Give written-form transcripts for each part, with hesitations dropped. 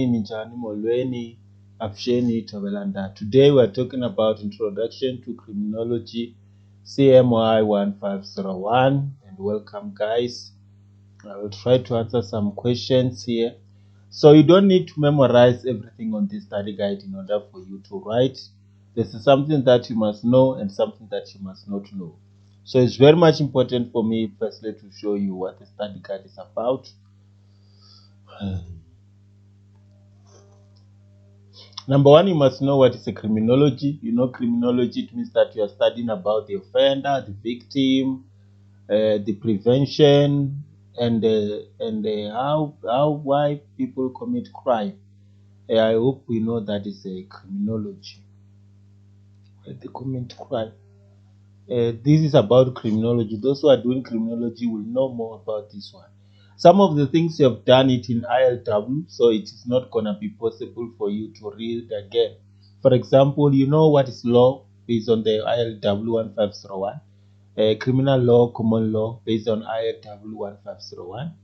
Ninjani Molweni Apsheni Tobelanda. Today we are talking about Introduction to Criminology CMY1501, and welcome guys. I will try to answer some questions here. So you don't need to memorize everything on this study guide in order for you to write. This is something that you must know and something that you must not know. So it's very much important for me firstly to show you what the study guide is about. Number one, you must know what is a criminology. You know, criminology, it means that you are studying about the offender, the victim, the prevention, and why people commit crime. I hope we know that is a criminology. They commit crime. This is about criminology. Those who are doing criminology will know more about this one. Some of the things you have done it in ILW, so it is not going to be possible for you to read again. For example, you know what is law based on the ILW 1501, criminal law, common law based on ILW 1501.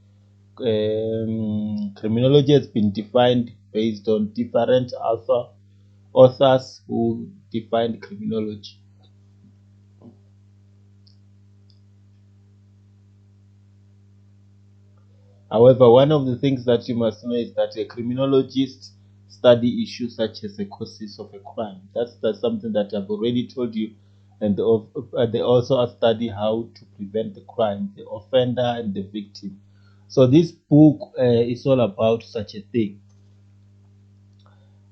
Criminology has been defined based on different authors who defined criminology. However, one of the things that you must know is that a criminologist study issues such as the causes of a crime. That's something that I've already told you. And they also study how to prevent the crime, the offender and the victim. So this book is all about such a thing.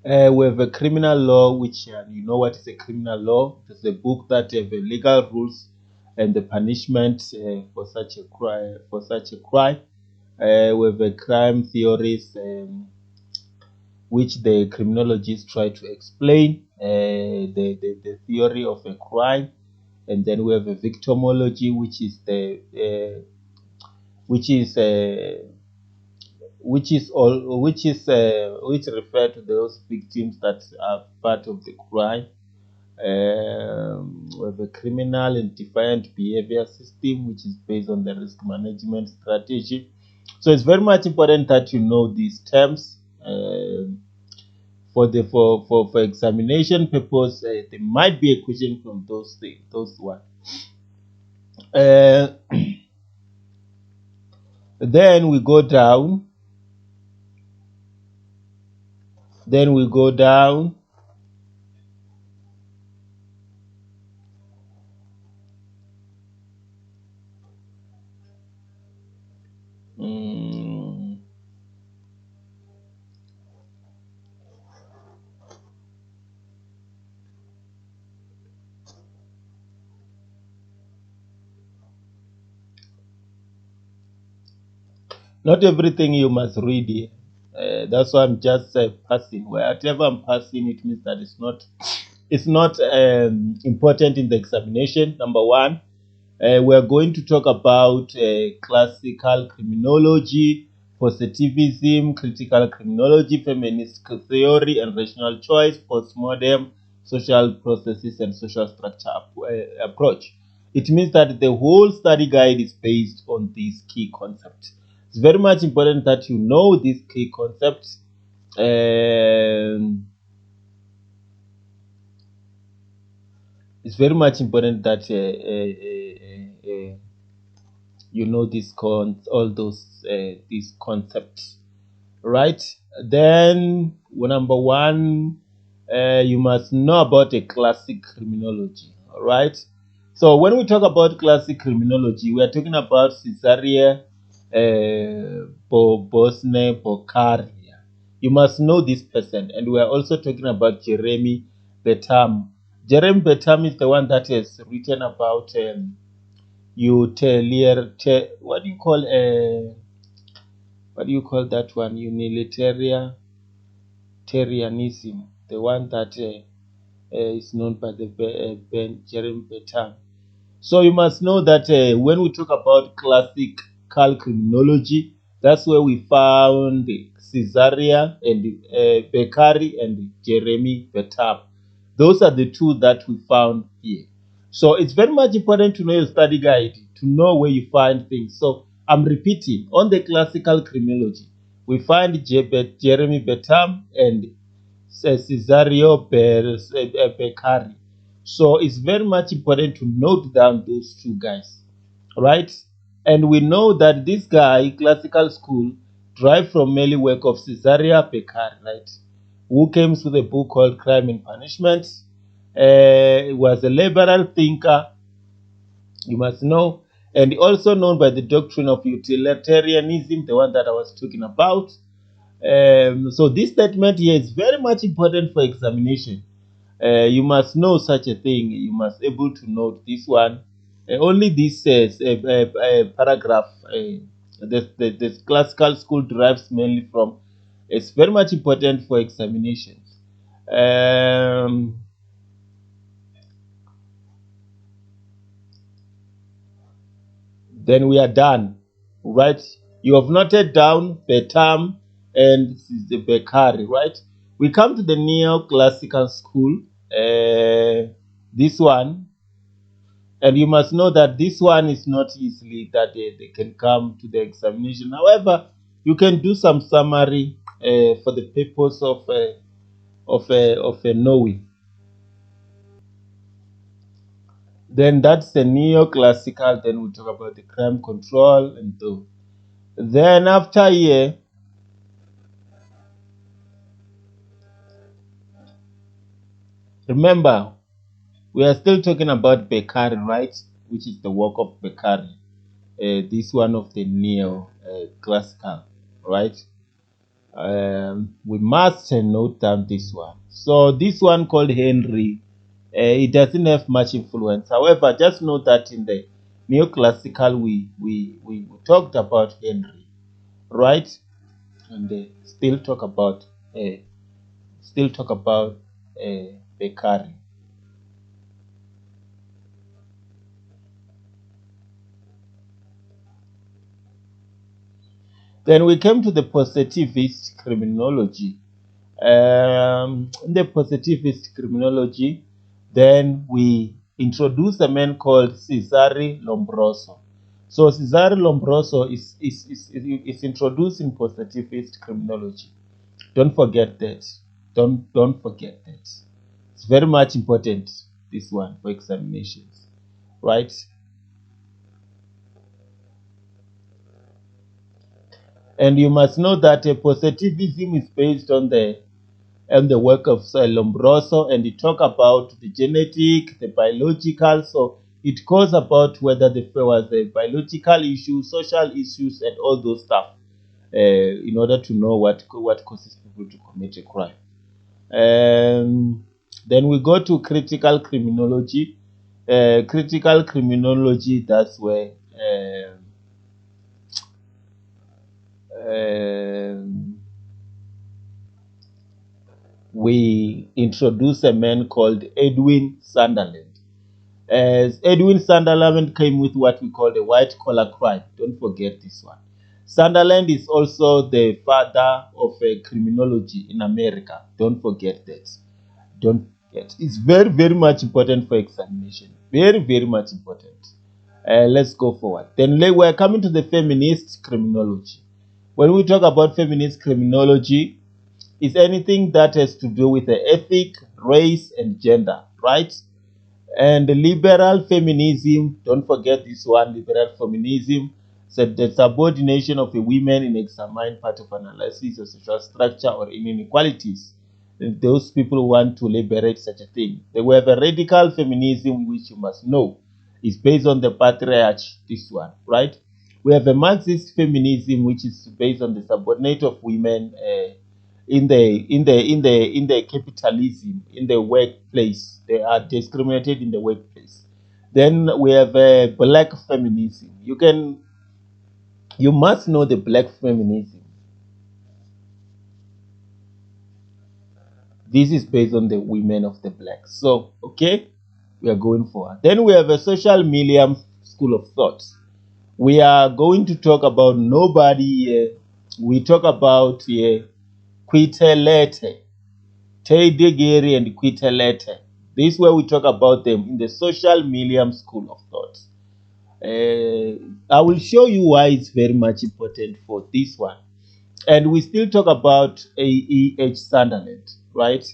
We have a criminal law, which you know what is a criminal law. It's a book that have the legal rules and the punishment for such a crime. We have a crime theories, which the criminologists try to explain the theory of a crime, and then we have a victimology, which is which refer to those victims that are part of the crime. We have a criminal and defiant behavior system, which is based on the risk management strategy. So it's very much important that you know these terms. For examination purpose, there might be a question from those things, those one. Then we go down. Not everything you must read here. That's why I'm just passing. Whatever I'm passing, it means that it's not important in the examination. Number one, we are going to talk about classical criminology, positivism, critical criminology, feminist theory and rational choice, postmodern social processes and social structure approach. It means that the whole study guide is based on these key concepts. It's very much important that you know these key concepts. It's very much important that you know these these concepts, right? Then number one, you must know about a classic criminology. All right. So when we talk about classic criminology, we are talking about Cesare Bosne Boccari. You must know this person, and we are also talking about Jeremy Bentham. Jeremy Bentham is the one that has written about what do you call that one? Utilitarianism, the one that is known by the Jeremy Bentham. So you must know that when we talk about classical criminology, that's where we found Caesarea and Beccari and Jeremy Bentham. Those are the two that we found here. So it's very much important to know your study guide, to know where you find things. So I'm repeating on the classical criminology. we find Jeremy Bentham and Cesario Beccari. So it's very much important to note down those two guys, right? And we know that this guy, classical school, derived from early work of Cesario Beccari, right? Who came with a book called Crime and Punishment. He was a liberal thinker, you must know, and also known by the doctrine of utilitarianism, the one that I was talking about. So this statement here is very much important for examination. You must know such a thing. You must able to note this one. Only this says paragraph. The classical school derives mainly from. It's very much important for examinations. Um, then we are done, right? You have noted down Betam and the Beccari, right? We come to the neoclassical school. This one, and you must know that this one is not easily that they can come to the examination. However, you can do some summary for the purpose of knowing. Then that's the neoclassical. Then we talk about the crime control and so. Then after here, remember, we are still talking about Beccari, right? Which is the work of Beccari. This one of the neo classical, right? We must note down this one. So this one called Henry, it doesn't have much influence. However, just note that in the neoclassical we talked about Henry, right? And still talk about Beccari. Then we came to the positivist criminology. In the positivist criminology, then we introduce a man called Cesare Lombroso. So Cesare Lombroso is introduced in positivist criminology. Don't forget that. Don't forget that. It's very much important, this one, for examinations, right? And you must know that positivism is based on the work of Lombroso, and it talk about the genetic, the biological. So it goes about whether there was a biological issue, social issues, and all those stuff, in order to know what causes people to commit a crime. Then we go to critical criminology. Critical criminology, that's where we introduce a man called Edwin Sunderland. As Edwin Sunderland came with what we call the white collar crime. Don't forget this one. Sunderland is also the father of criminology in America. Don't forget that. Don't forget. It's very, very much important for examination. Very, very much important. Let's go forward. Then we're coming to the feminist criminology. When we talk about feminist criminology, it's anything that has to do with the ethic, race, and gender, right? And the liberal feminism, don't forget this one, liberal feminism, said the subordination of a woman in examined part of analysis of social structure or inequalities. And those people want to liberate such a thing. They have a radical feminism, which you must know is based on the patriarchy, this one, right? We have a Marxist feminism, which is based on the subordinate of women in the capitalism in the workplace. They are discriminated in the workplace. Then we have a black feminism. You must know the black feminism. This is based on the women of the blacks. So okay, we are going forward. Then we have a social Milliam school of thought. We are going to talk about nobody. We talk about Quitelete, Heidegger and Quitelete. This is where we talk about them in the social Milliam school of thought. I will show you why it's very much important for this one. And we still talk about A.E.H. Sunderland, right?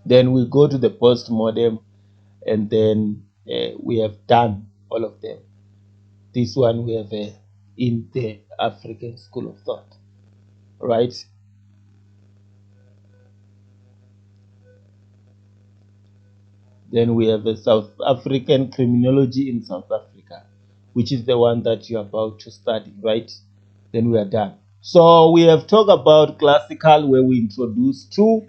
Then we go to the postmodern, and then we have done all of them. This one we have in the African school of thought, right? Then we have a South African criminology in South Africa, which is the one that you're about to study, right? Then we are done. So we have talked about classical, where we introduce two,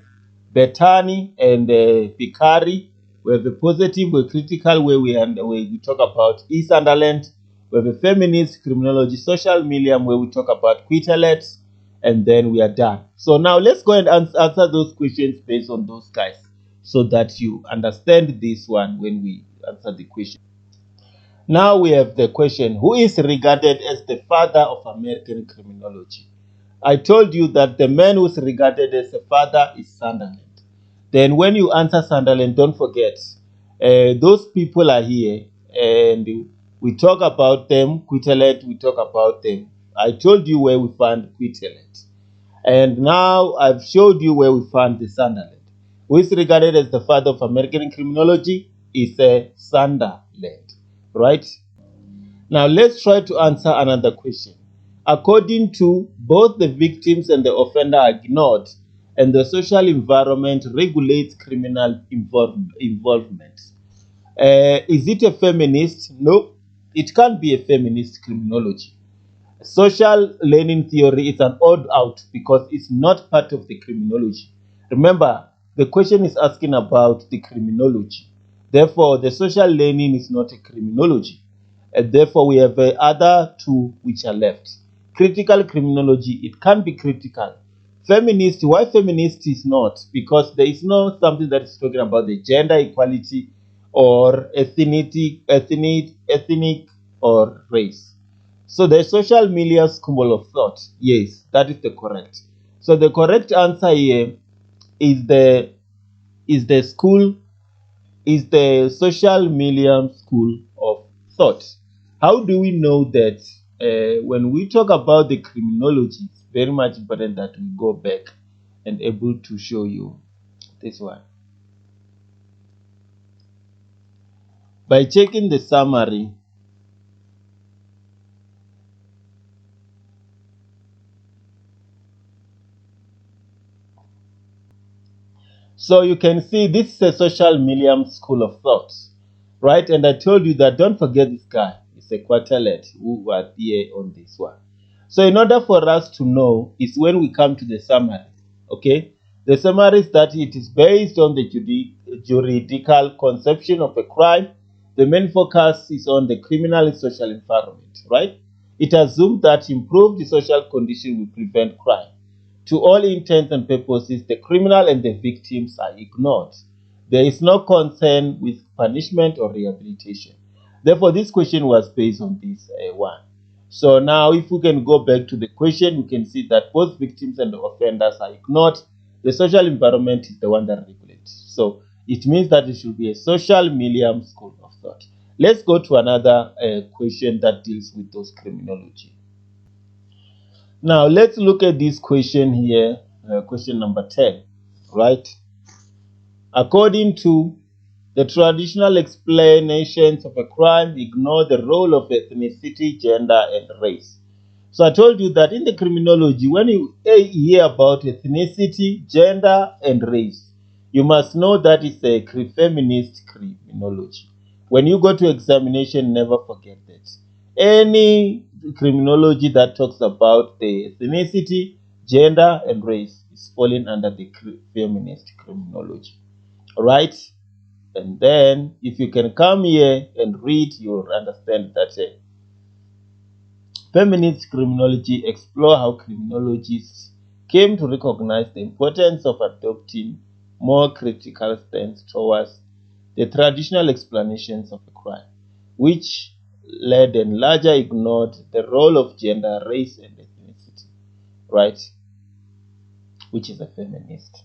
Bettani and Picari. We have a positive, a critical, where we talk about East Sunderland. We have a feminist, criminology, social medium, where we talk about Quetelet, and then we are done. So now let's go and answer those questions based on those guys, so that you understand this one when we answer the question. Now we have the question, who is regarded as the father of American criminology? I told you that the man who is regarded as a father is Sunderland. Then when you answer Sunderland, don't forget, those people are here, and we talk about them. Quetelet, we talk about them. I told you where we found Quetelet. And now I've showed you where we found the Sunderland. Who is regarded as the father of American criminology is a Sunderland, right? Now let's try to answer another question. According to both the victims and the offender are ignored, and the social environment regulates criminal involvement. Is it a feminist? No, it can't be a feminist criminology. Social learning theory is an odd out because it's not part of the criminology. Remember, the question is asking about the criminology. Therefore, the social learning is not a criminology. And therefore, we have other two which are left. Critical criminology, it can be critical. Feminist, why feminist is not? Because there is no something that is talking about the gender equality or ethnic or race. So the social media school of thought, yes, that is the correct. So the correct answer here is the school is the social media school of thought. How do we know that? When we talk about the criminology, it's very much important that we go back and able to show you this one. By checking the summary, so you can see this is a social medium school of thought, right? And I told you that don't forget this guy. It's a quarterlet who was here on this one. So in order for us to know is when we come to the summary, okay? The summary is that it is based on the juridical conception of a crime. The main focus is on the criminal and social environment, right? It assumes that improved social conditions will prevent crime. To all intents and purposes, the criminal and the victims are ignored. There is no concern with punishment or rehabilitation. Therefore, this question was based on this one. So now, if we can go back to the question, we can see that both victims and the offenders are ignored. The social environment is the one that regulates. So it means that it should be a social medium school of thought. Let's go to another question that deals with those criminology. Now, let's look at this question here, question number 10, right? According to the traditional explanations of a crime, ignore the role of ethnicity, gender, and race. So I told you that in the criminology, when you hear about ethnicity, gender, and race, you must know that it's a feminist criminology. When you go to examination, never forget that. Any criminology that talks about the ethnicity, gender, and race is falling under the feminist criminology. All right? And then, if you can come here and read, you'll understand that feminist criminology explore how criminologists came to recognize the importance of adopting more critical stance towards the traditional explanations of a crime, which led and larger ignored the role of gender, race, and ethnicity, right? Which is a feminist.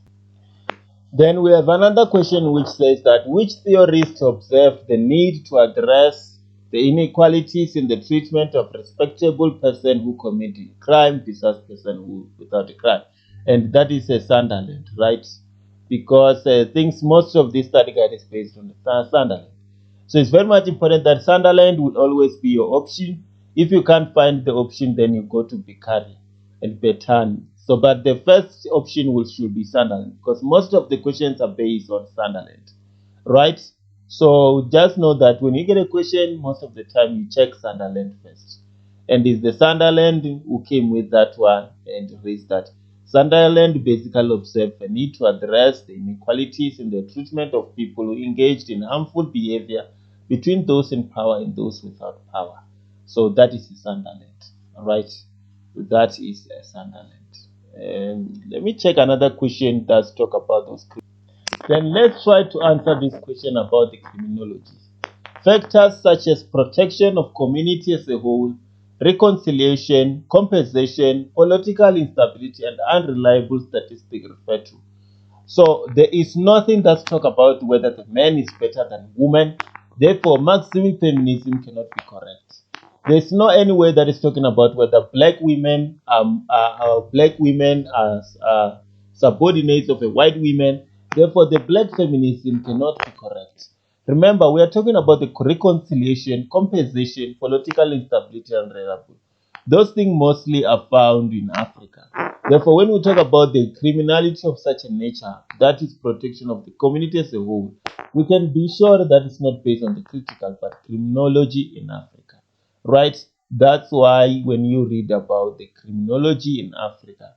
Then we have another question which says that which theorists observed the need to address the inequalities in the treatment of respectable person who committed crime versus person who without a crime. And that is a Sunderland, right? Because things most of this study guide is based on the Sunderland. So it's very much important that Sunderland will always be your option. If you can't find the option, then you go to Bicari and Betani. So, but the first option should be Sunderland because most of the questions are based on Sunderland, right? So just know that when you get a question, most of the time you check Sunderland first. And it's the Sunderland who came with that one and raised that. Sunderland basically observed the need to address the inequalities in the treatment of people who engaged in harmful behavior between those in power and those without power. So that is Sunderland, all right? That is Sunderland. Let me check another question that's talk about those. Then let's try to answer this question about the criminology. Factors such as protection of community as a whole, reconciliation, compensation, political instability, and unreliable statistics referred to. So there is nothing that's talk about whether the man is better than woman. Therefore, Marxist feminism cannot be correct. There's no any way that is talking about whether black women are subordinates of a white woman. Therefore, the black feminism cannot be correct. Remember, we are talking about the reconciliation, compensation, political instability, and reliable. Those things mostly are found in Africa. Therefore, when we talk about the criminality of such a nature, that is protection of the community as a whole, we can be sure that it's not based on the critical, but criminology in Africa, right? That's why when you read about the criminology in Africa,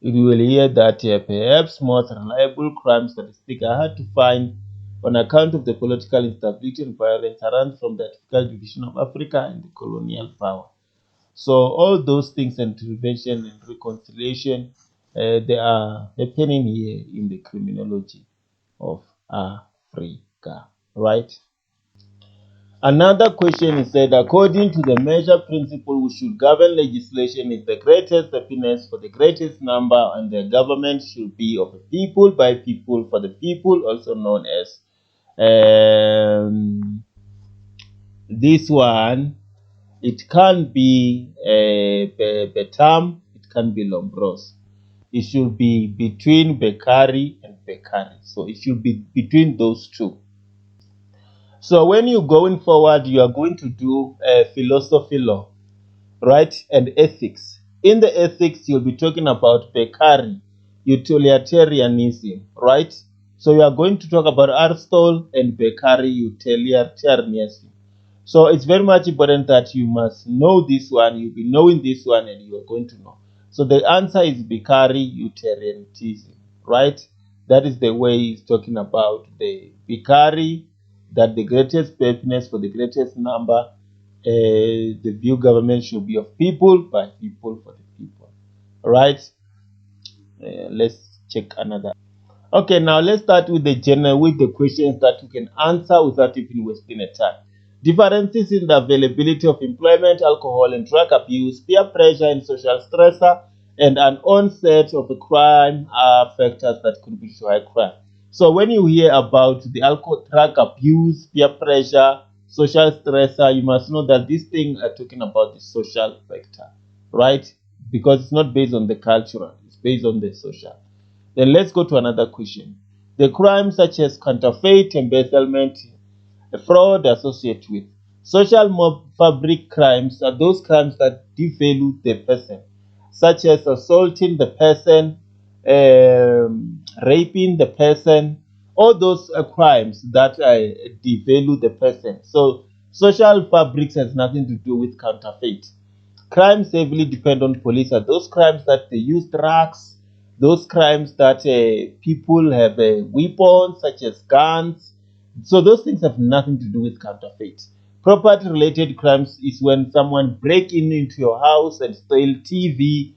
you will hear that perhaps most reliable crime statistics are hard to find on account of the political instability and violence around from the typical division of Africa and the colonial power. So all those things and intervention and reconciliation, they are happening here in the criminology of Africa, right? Another question is said, according to the measure principle which should govern legislation is the greatest happiness for the greatest number, and the government should be of the people, by people, for the people, also known as this one. It can be Betam, it can be Lombros. It should be between Beccari and Beccari. So it should be between those two. So when you're going forward, you are going to do philosophy law, right? And ethics. In the ethics, you'll be talking about Beccari, utilitarianism, right? So you are going to talk about Aristotle and Beccari, utilitarianism. So it's very much important that you must know this one, you'll be knowing this one, and you are going to know. So the answer is Beccari utilitarianism, right? That is the way he's talking about the Beccari, that the greatest happiness for the greatest number, the view government should be of people, by people, for the people, right? Let's check another. Okay, now let's start with the questions that you can answer without even wasting a time. Differences in the availability of employment, alcohol and drug abuse, peer pressure and social stressor, and an onset of a crime are factors that contribute to high crime. So when you hear about the alcohol, drug abuse, peer pressure, social stressor, you must know that these things are talking about the social factor, right? Because it's not based on the cultural, it's based on the social. Then let's go to another question. The crimes such as counterfeit, embezzlement, fraud associated with social mob fabric crimes are those crimes that devalue the person, such as assaulting the person, raping the person, all those crimes that devalue the person. So social fabrics has nothing to do with counterfeit. Crimes heavily depend on police are those crimes that they use drugs, those crimes that people have weapons such as guns. So those things have nothing to do with counterfeit. Property related crimes is when someone break into your house and steal TV.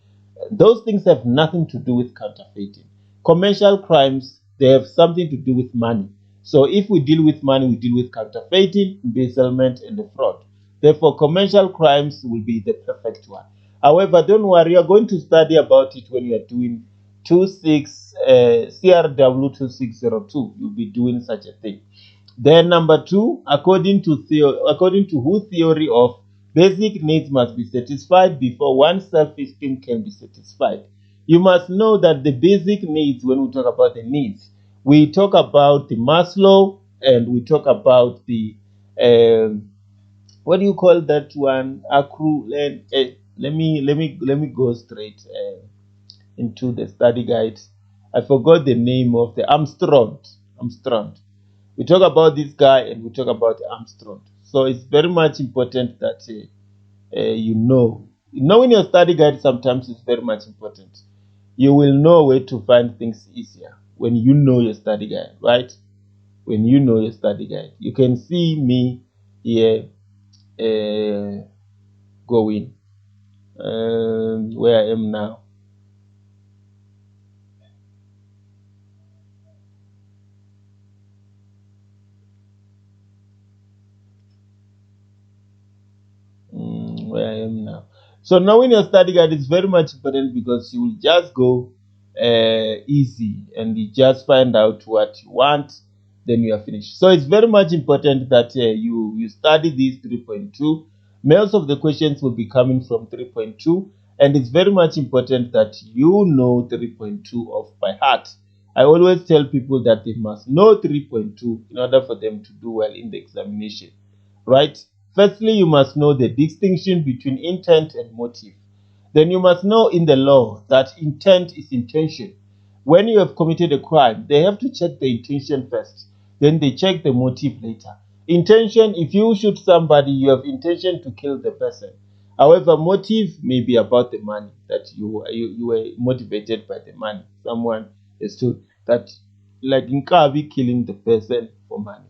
Those things have nothing to do with counterfeiting. Commercial crimes, they have something to do with money. So if we deal with money, we deal with counterfeiting, embezzlement, and the fraud. Therefore, commercial crimes will be the perfect one. However, don't worry, you're going to study about it when you are doing CRW 2602. You'll be doing such a thing. Then number two, according to who theory of basic needs must be satisfied before one's self-esteem can be satisfied. You must know that the basic needs, when we talk about the needs, we talk about the Maslow and we talk about the what do you call that one? Let me go straight into the study guide. I forgot the name of the Armstrong. Armstrong. We talk about this guy and we talk about Armstrong. So it's very much important that you know. Knowing your study guide sometimes is very much important. You will know where to find things easier when you know your study guide, right? When you know your study guide, you can see me here going where I am now. Where I am now. So knowing your study guide is very much important because you will just go easy and you just find out what you want, then you are finished. So it's very much important that you study these 3.2. Most of the questions will be coming from 3.2, and it's very much important that you know 3.2 of by heart. I always tell people that they must know 3.2 in order for them to do well in the examination, right? Firstly, you must know the distinction between intent and motive. Then you must know in the law that intent is intention. When you have committed a crime, they have to check the intention first. Then they check the motive later. Intention, if you shoot somebody, you have intention to kill the person. However, motive may be about the money, that you were motivated by the money. Someone is told that, like in Kabi, killing the person for money.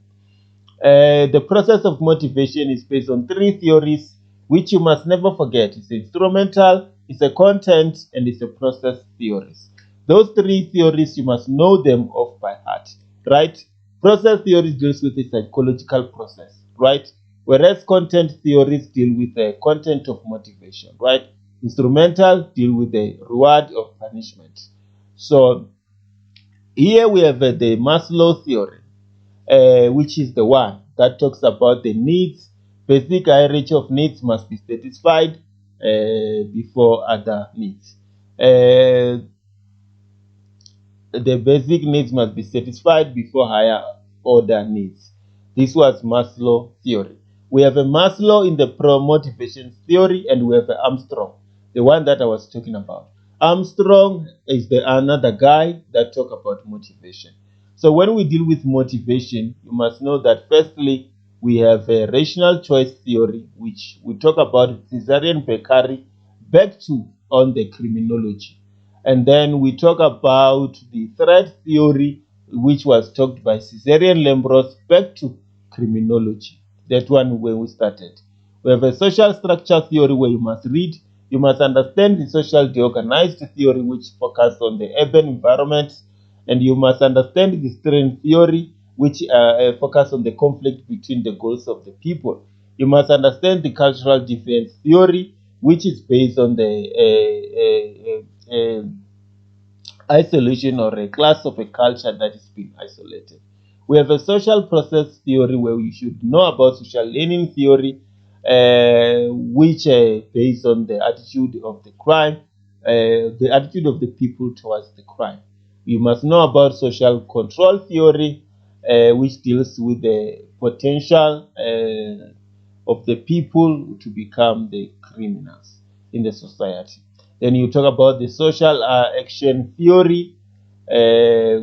The process of motivation is based on three theories, which you must never forget. It's instrumental, it's a content, and it's a process theories. Those three theories, you must know them off by heart, right? Process theories deals with the psychological process, right? Whereas content theories deal with the content of motivation, right? Instrumental deal with the reward of punishment. So here we have the Maslow theory, which is the one that talks about the needs. Basic hierarchy of needs must be satisfied before other needs. The basic needs must be satisfied before higher order needs. This was Maslow theory. We have a Maslow in the pro motivation theory, and we have a Armstrong, the one that I was talking about. Armstrong is the another guy that talk about motivation. So when we deal with motivation, you must know that firstly we have a rational choice theory, which we talk about Caesarian Beccari back to on the criminology. And then we talk about the threat theory, which was talked by Caesarian Lembros back to criminology. That one where we started. We have a social structure theory where you must read, you must understand the social deorganized theory, which focuses on the urban environment, and you must understand the strain theory, which focus on the conflict between the goals of the people. You must understand the cultural defense theory, which is based on the isolation or a class of a culture that is being isolated. We have a social process theory where we should know about social learning theory, which based on the attitude of the crime, the attitude of the people towards the crime. We must know about social control theory, which deals with the potential of the people to become the criminals in the society. Then you talk about the social action theory,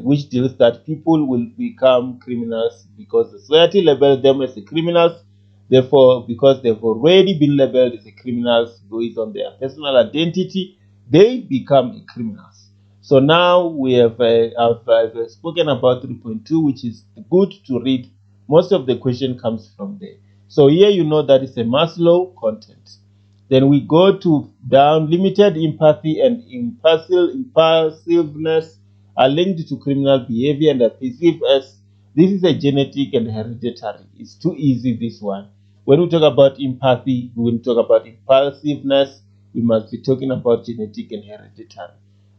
which deals that people will become criminals because the society labeled them as the criminals. Therefore, because they've already been labeled as the criminals based on their personal identity, they become criminals. So now we have I've spoken about 3.2, which is good to read. Most of the question comes from there. So here you know that it's a Maslow content. Then we go to down limited empathy and impulsiveness are linked to criminal behavior and are perceived as this is a genetic and hereditary. It's too easy, this one. When we talk about empathy, we will talk about impulsiveness, we must be talking about genetic and hereditary.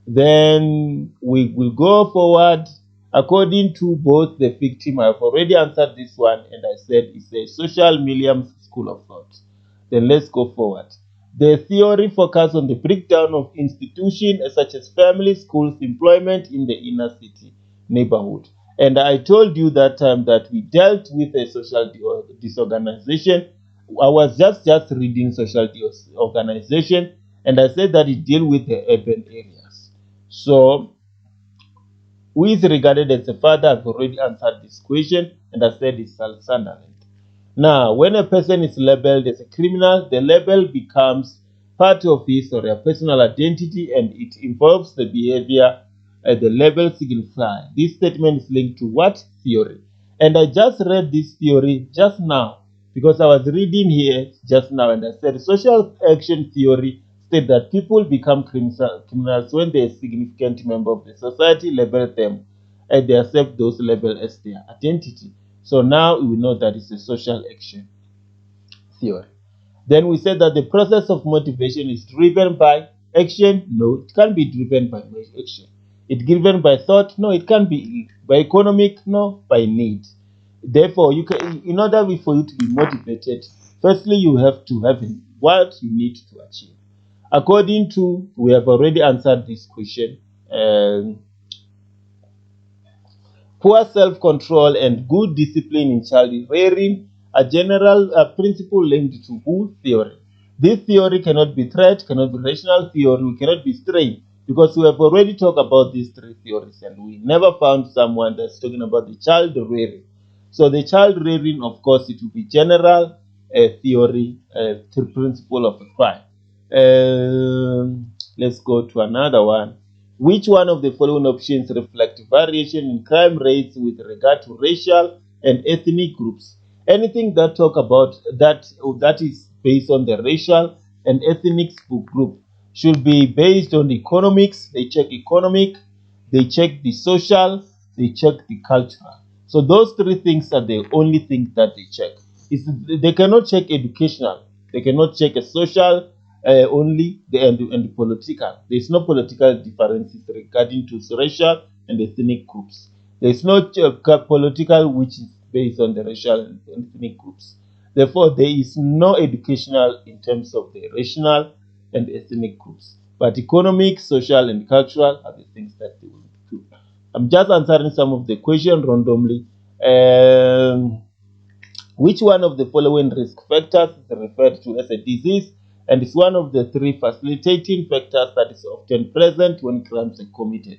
Then we will go forward According to both the victim, I've already answered this one and I said it's a social Williams school of thought. Then let's go forward. The theory focuses on the breakdown of institutions such as family, schools, employment in the inner city neighborhood. And I told you that time that we dealt with a social disorganization. I was just reading social disorganization, and I said that it deal with the urban areas. So who is regarded as a father? I've already answered this question, and I said it's Sunderland. Now, when a person is labeled as a criminal, the label becomes part of his or her personal identity, and it involves the behavior the label signifies. This statement is linked to what theory? And I just read this theory just now because I was reading here just now, and I said social action theory state that people become criminals when they are a significant member of the society label them and they accept those labels as their identity. So now we know that it's a social action theory. Then we said that the process of motivation is driven by action. No, it can't be driven by action. It's driven by thought. No, it can't be by economic. No, by need. Therefore, you can, in order for you to be motivated, firstly you have to have what you need to achieve. According to, we have already answered this question. Poor self-control and good discipline in child rearing, a general principle linked to who theory. This theory cannot be threat, cannot be rational theory, we cannot be strain, because we have already talked about these three theories and we never found someone that's talking about the child rearing. So the child rearing, of course, it will be general theory, principle of a crime. Let's go to another one. Which one of the following options reflect variation in crime rates with regard to racial and ethnic groups? Anything that talk about that is based on the racial and ethnic group should be based on the economics. They check economic, they check the social, they check the cultural. So those three things are the only things that they check. They cannot check educational, they cannot check a social, only and political. There is no political differences regarding to racial and ethnic groups. There is no political which is based on the racial and ethnic groups. Therefore, there is no educational in terms of the racial and ethnic groups. But economic, social, and cultural are the things that they will do. I'm just answering some of the questions randomly. Which one of the following risk factors is referred to as a disease and is one of the three facilitating factors that is often present when crimes are committed?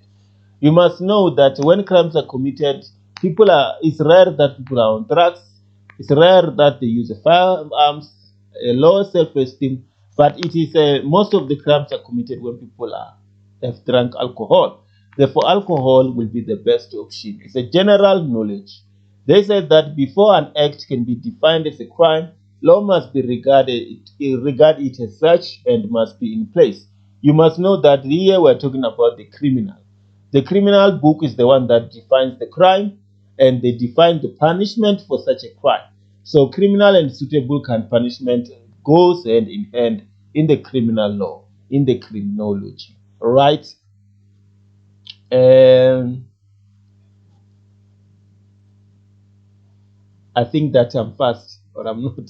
You must know that when crimes are committed, it's rare that people are on drugs, it's rare that they use firearms, a low self-esteem, but it is most of the crimes are committed when people have drunk alcohol. Therefore, alcohol will be the best option. It's a general knowledge. They said that before an act can be defined as a crime, law must be regard it as such and must be in place. You must know that here we're talking about the criminal. The criminal book is the one that defines the crime and they define the punishment for such a crime. So criminal and suitable punishment goes hand in hand in the criminal law, in the criminology, right? And I think that I'm fast or I'm not.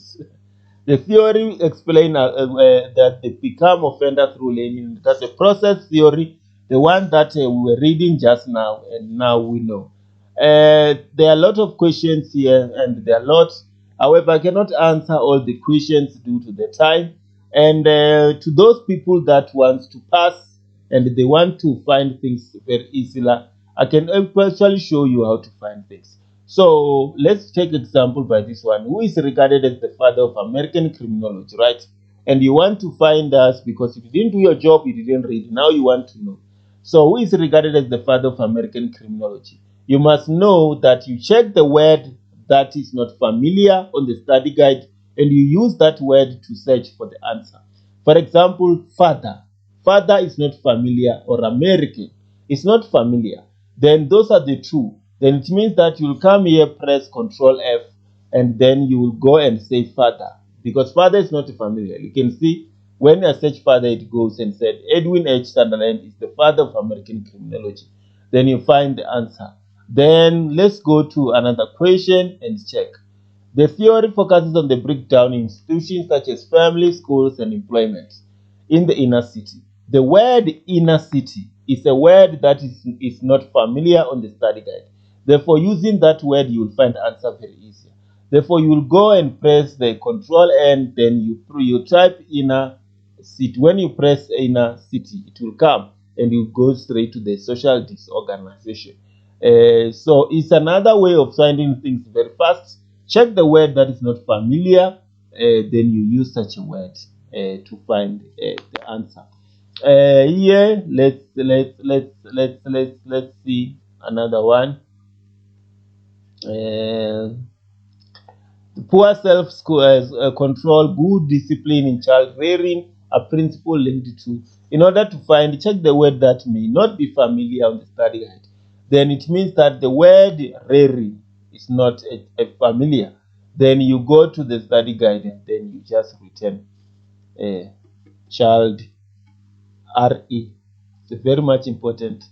The theory explains that they become offender through learning. That's a process theory, the one that we were reading just now, and now we know. There are a lot of questions here, and there are a lot. However, I cannot answer all the questions due to the time. And to those people that want to pass and they want to find things very easily, I can actually show you how to find things. So let's take example by this one. Who is regarded as the father of American criminology, right? And you want to find us because if you didn't do your job, you didn't read. Now you want to know. So who is regarded as the father of American criminology? You must know that you check the word that is not familiar on the study guide and you use that word to search for the answer. For example, father. Father is not familiar or American. It's not familiar. Then those are the two. Then it means that you'll come here, press Control F, and then you will go and say father. Because father is not familiar. You can see when I search father, it goes and said Edwin H. Sutherland is the father of American criminology. Then you find the answer. Then let's go to another question and check. The theory focuses on the breakdown in institutions such as family, schools, and employment in the inner city. The word inner city is a word that is not familiar on the study guide. Therefore, using that word, you will find the answer very easy. Therefore, you will go and press the control and then you type inner city. When you press inner city, it will come and you go straight to the social disorganization. So it's another way of finding things very fast. Check the word that is not familiar, then you use such a word to find the answer. Here, let's see another one. Poor self-control, good discipline in child rearing, a principle linked to. In order to find, check the word that may not be familiar on the study guide. Then it means that the word rearing is not a familiar. Then you go to the study guide and then you just return child RE. It's very much important.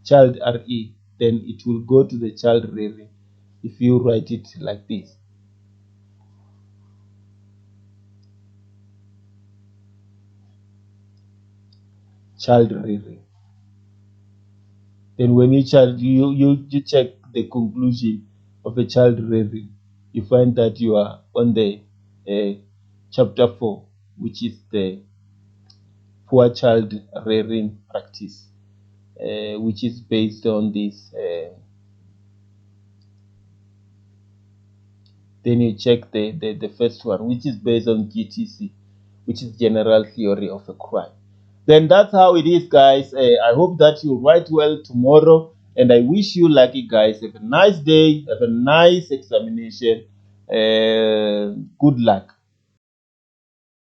Child RE. Then it will go to the child rearing if you write it like this. Child rearing. Then when you check the conclusion of a child rearing, you find that you are on the chapter 4, which is the poor child rearing practice, which is based on this. Then you check the first one, which is based on GTC, which is General Theory of a Crime. Then that's how it is, guys. I hope that you write well tomorrow, and I wish you lucky, guys. Have a nice day. Have a nice examination. Good luck.